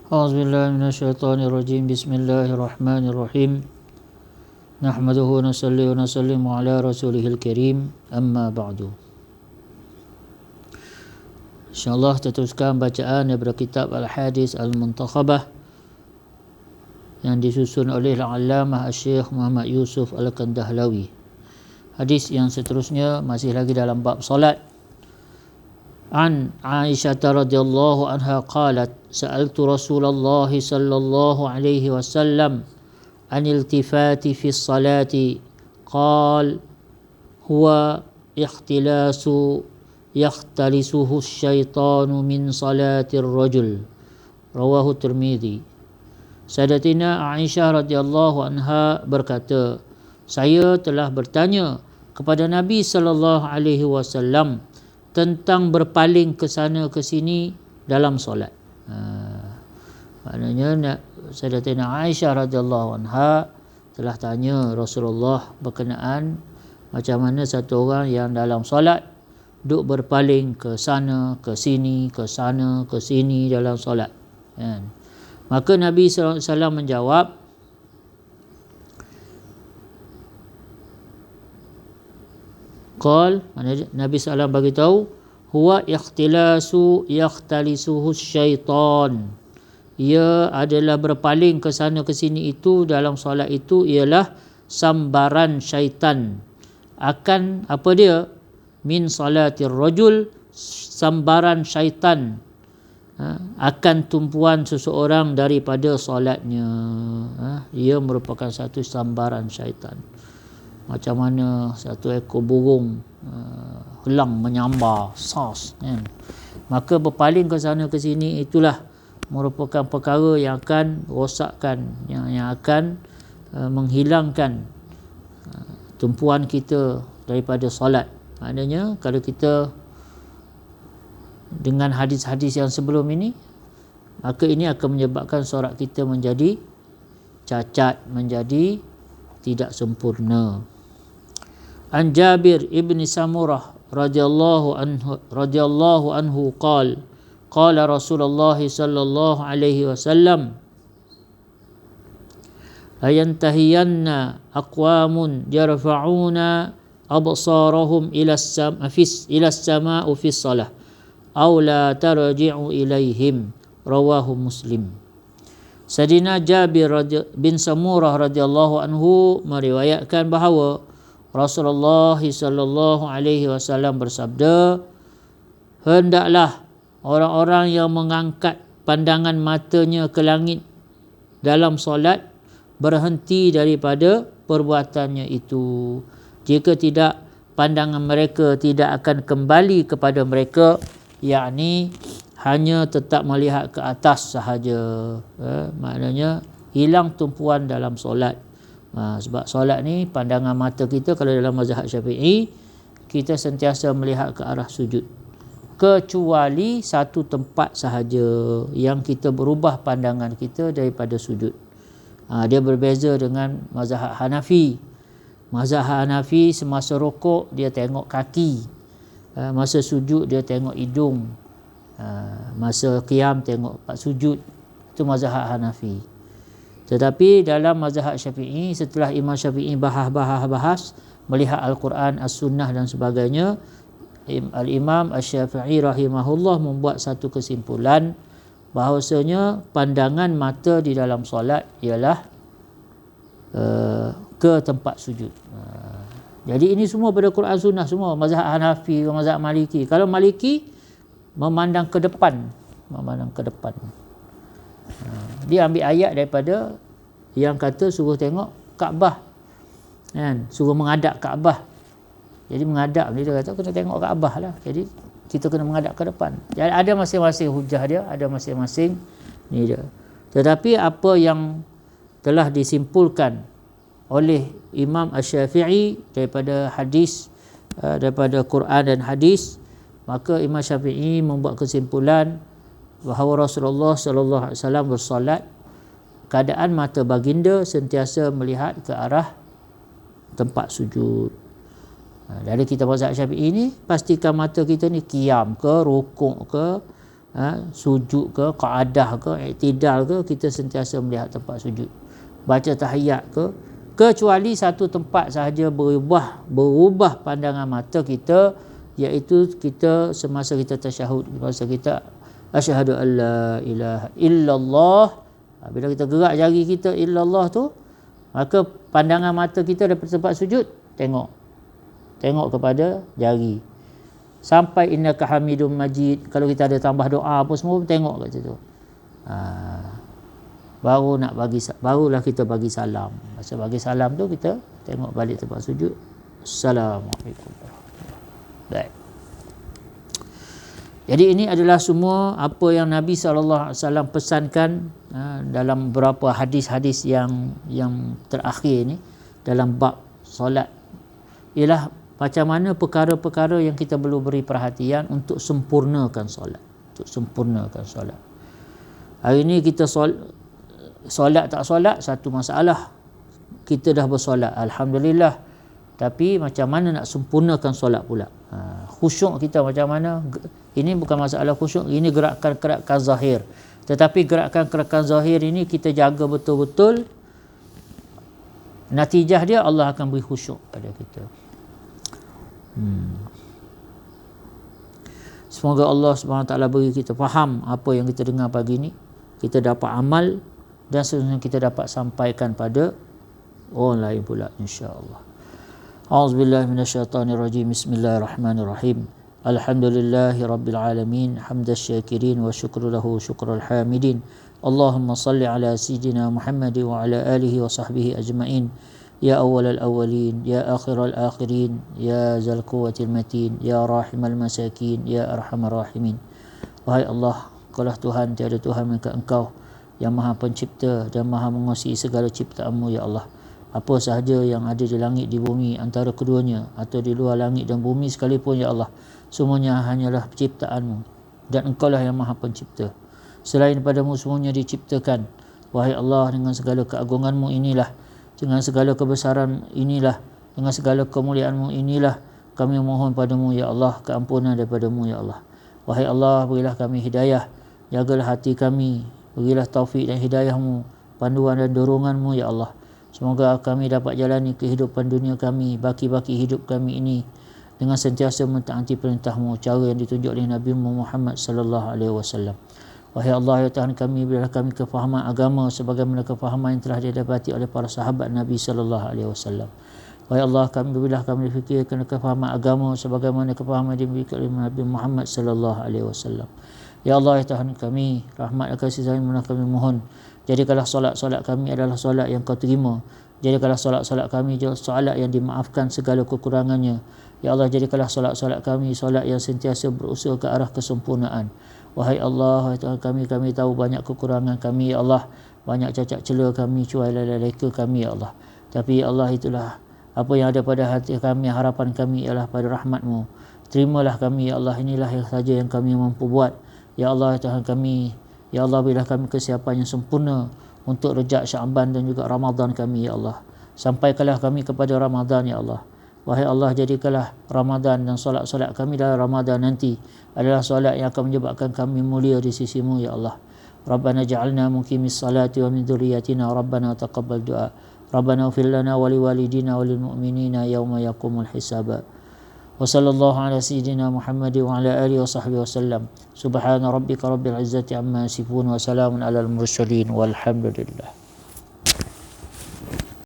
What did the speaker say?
A'udzubillahi minasyaitonirrajim. Bismillahirrahmanirrahim. Nahmaduhu wa nusalli wa nusallimu ala rasulihil karim. Amma ba'du. InsyaAllah kita teruskan bacaan daripada kitab Al-Hadis Al-Muntakhabah yang disusun oleh Al-Allamah Syekh Muhammad Yusuf Al-Kandahlawi. Hadis yang seterusnya masih lagi dalam bab solat. An Aisyah radhiyallahu anha qalat sa'altu Rasulullah sallallahu alaihi wasallam an iltifati fi salati qal huwa ikhtilasu yakhtalisuhu syaitanu min salatir rajul rawahu Tirmidzi. Sayyidatina Aisyah radhiyallahu anha berkata, saya telah bertanya kepada Nabi sallallahu alaihi wasallam tentang berpaling ke sana ke sini dalam solat. Maknanya Sayyidatina Aisyah radhiyallahu anha telah tanya Rasulullah berkenaan macam mana satu orang yang dalam solat duk berpaling ke sana ke sini dalam solat. Maka Nabi sallallahu alaihi wasallam menjawab, qal, Nabi SAW bagi tahu, huwa ikhtilasu yakhtalisuhu syaitan. Ia adalah berpaling ke sana ke sini itu dalam solat itu ialah sambaran syaitan. Akan apa dia? Min salatir rajul, sambaran syaitan akan tumpuan seseorang daripada solatnya. Ia merupakan satu sambaran syaitan. Macam mana satu ekor burung helang menyambar sas kan. Maka berpaling ke sana ke sini itulah merupakan perkara yang akan rosakkan, yang akan menghilangkan tumpuan kita daripada solat. Maknanya kalau kita dengan hadis-hadis yang sebelum ini, maka ini akan menyebabkan solat kita menjadi cacat, menjadi tidak sempurna. An Jabir ibn Samurah radhiyallahu anhu qala Rasulullah sallallahu alaihi wasallam la yantahiyanna aqwamun yarfa'una absarahum ila as-sama'u fi shalah aw la tarji'u ilaihim, rawahu Muslim. Sayyidina Jabir bin Samurah radhiyallahu anhu meriwayatkan bahawa Rasulullah sallallahu alaihi wasallam bersabda, hendaklah orang-orang yang mengangkat pandangan matanya ke langit dalam solat berhenti daripada perbuatannya itu. Jika tidak, pandangan mereka tidak akan kembali kepada mereka, yakni hanya tetap melihat ke atas sahaja. Maknanya hilang tumpuan dalam solat. Sebab solat ni pandangan mata kita, kalau dalam mazhab Syafi'i kita sentiasa melihat ke arah sujud, kecuali satu tempat sahaja yang kita berubah pandangan kita daripada sujud. Dia berbeza dengan mazhab Hanafi. Mazhab Hanafi semasa rukuk dia tengok kaki, masa sujud dia tengok hidung, masa qiyam tengok sujud. Itu mazhab Hanafi. Tetapi dalam mazhab Syafi'i, setelah Imam Syafi'i bahas melihat Al-Quran, As-Sunnah dan sebagainya, Al-Imam Asy-Syafi'i rahimahullah membuat satu kesimpulan bahawasanya pandangan mata di dalam solat ialah ke tempat sujud. Jadi ini semua pada Quran Sunnah semua, mazhab Hanafi, mazhab Maliki. Kalau Maliki memandang ke depan, dia ambil ayat daripada yang kata suruh tengok Kaabah kan, suruh menghadap Kaabah. Jadi menghadap ni dia kata kena tengok Kaabah lah. Jadi kita kena menghadap ke depan. Jadi ada masing-masing hujah dia, ada masing-masing ni dia. Tetapi apa yang telah disimpulkan oleh Imam Asy-Syafi'i daripada hadis, daripada Quran dan hadis, maka Imam Syafi'i membuat kesimpulan bahawa Rasulullah sallallahu alaihi wasallam bersolat keadaan mata baginda sentiasa melihat ke arah tempat sujud. Dari kita mazhab Syafi'i ni, pastikan mata kita ni qiyam ke, rukuk ke, sujud ke, qaadah ke, iktidal ke, kita sentiasa melihat tempat sujud. Baca tahiyat ke, kecuali satu tempat sahaja berubah pandangan mata kita, iaitu kita semasa kita tasyahud, semasa kita asyhadu an la ilaha illallah. Bila kita gerak jari kita illallah tu, maka pandangan mata kita daripada tempat sujud tengok kepada jari sampai innaka hamidum majid. Kalau kita ada tambah doa apa semua, tengok kat situ. Barulah kita bagi salam. Masa bagi salam tu kita tengok balik tempat sujud. Assalamualaikum. Baik. Jadi ini adalah semua apa yang Nabi SAW pesankan dalam beberapa hadis-hadis yang terakhir ni dalam bab solat. Ialah macam mana perkara-perkara yang kita perlu beri perhatian untuk sempurnakan solat. Hari ni kita solat tak solat satu masalah. Kita dah bersolat, alhamdulillah. Tapi macam mana nak sempurnakan solat pula? Khusyuk kita macam mana? Ini bukan masalah khusyuk, ini gerakan-gerakan zahir. Tetapi gerakan-gerakan zahir ini kita jaga betul-betul. Natijah dia Allah akan beri khusyuk pada kita. Semoga Allah SWT beri kita faham apa yang kita dengar pagi ni, kita dapat amal dan seterusnya kita dapat sampaikan pada orang lain pula, insya-Allah. A'udzubillahi minasyaitonirrajim. Bismillahirrahmanirrahim. Alhamdulillahi rabbil alamin, hamdas syakirin wa syukru lahu syukral hamidin. Allahumma salli ala sayyidina Muhammad wa ala alihi wa sahbihi ajma'in. Ya awwalal awwalin, ya akhiral akhirin, ya zal quwwatil matin, ya rahimal masakin, ya arhamar rahimin. Wahai Allah, Engkaulah Tuhan, tiada Tuhan melainkan Engkau yang Maha Pencipta dan Maha menguasai segala ciptaan-Mu, ya Allah. Apa sahaja yang ada di langit di bumi, antara keduanya atau di luar langit dan bumi sekalipun, ya Allah, semuanya hanyalah ciptaan-Mu dan Engkaulah yang Maha Pencipta. Selain daripada-Mu semuanya diciptakan. Wahai Allah, dengan segala keagungan-Mu inilah, dengan segala kebesaran inilah, dengan segala kemuliaan-Mu inilah kami mohon padamu, ya Allah, keampunan daripada-Mu, ya Allah. Wahai Allah, berilah kami hidayah, jagalah hati kami, berilah taufik dan hidayah-Mu, panduan dan dorongan-Mu, ya Allah. Semoga kami dapat jalani kehidupan dunia kami, baki-baki hidup kami ini dengan sentiasa mentaati perintah-Mu, cara yang ditunjuk oleh Nabi Muhammad sallallahu alaihi wasallam. Wahai Allah, ya Tuhan kami, berilah kami kefahaman agama sebagaimana kefahaman yang telah didapati oleh para sahabat Nabi sallallahu alaihi wasallam. Wahai Allah, berilah kami fikirkan kefahaman agama sebagaimana kefahaman yang diberikan oleh Nabi Muhammad sallallahu alaihi wasallam. Ya Allah, ya Tuhan kami, rahmat dan kasih sayang kami mohon, jadikanlah solat-solat kami adalah solat yang Kau terima. Jadikanlah solat-solat kami solat yang dimaafkan segala kekurangannya. Ya Allah, jadikanlah solat-solat kami solat yang sentiasa berusaha ke arah kesempurnaan. Wahai Allah, Tuhan kami tahu banyak kekurangan kami, ya Allah, banyak cacat celah kami, cuai leka kami, ya Allah. Tapi ya Allah, itulah apa yang ada pada hati kami, harapan kami ialah pada rahmat-Mu. Terimalah kami, ya Allah, inilah yang saja yang kami mampu buat. Ya Allah, Tuhan kami, ya Allah, berilah kami kesiapan yang sempurna untuk Rejab, Sya'ban dan juga Ramadan kami, ya Allah. Sampaikanlah kami kepada Ramadan, ya Allah. Wahai Allah, jadikanlah Ramadan dan solat-solat kami dalam Ramadan nanti adalah solat yang akan menyebabkan kami mulia di sisi-Mu, ya Allah. Rabbana ja'alna muqimis salati wa min dzurriyyatina Rabbana taqabbal du'a. Rabbana ighfir lana wa liwalidina wa lil mu'minina yauma yaqumul hisab. Wa sallallahu ala sayyidina Muhammad wa ala alihi wa sahbihi wasallam. Subhana rabbika rabbil izzati amma yasifun wa salamun alal mursalin walhamdulillah.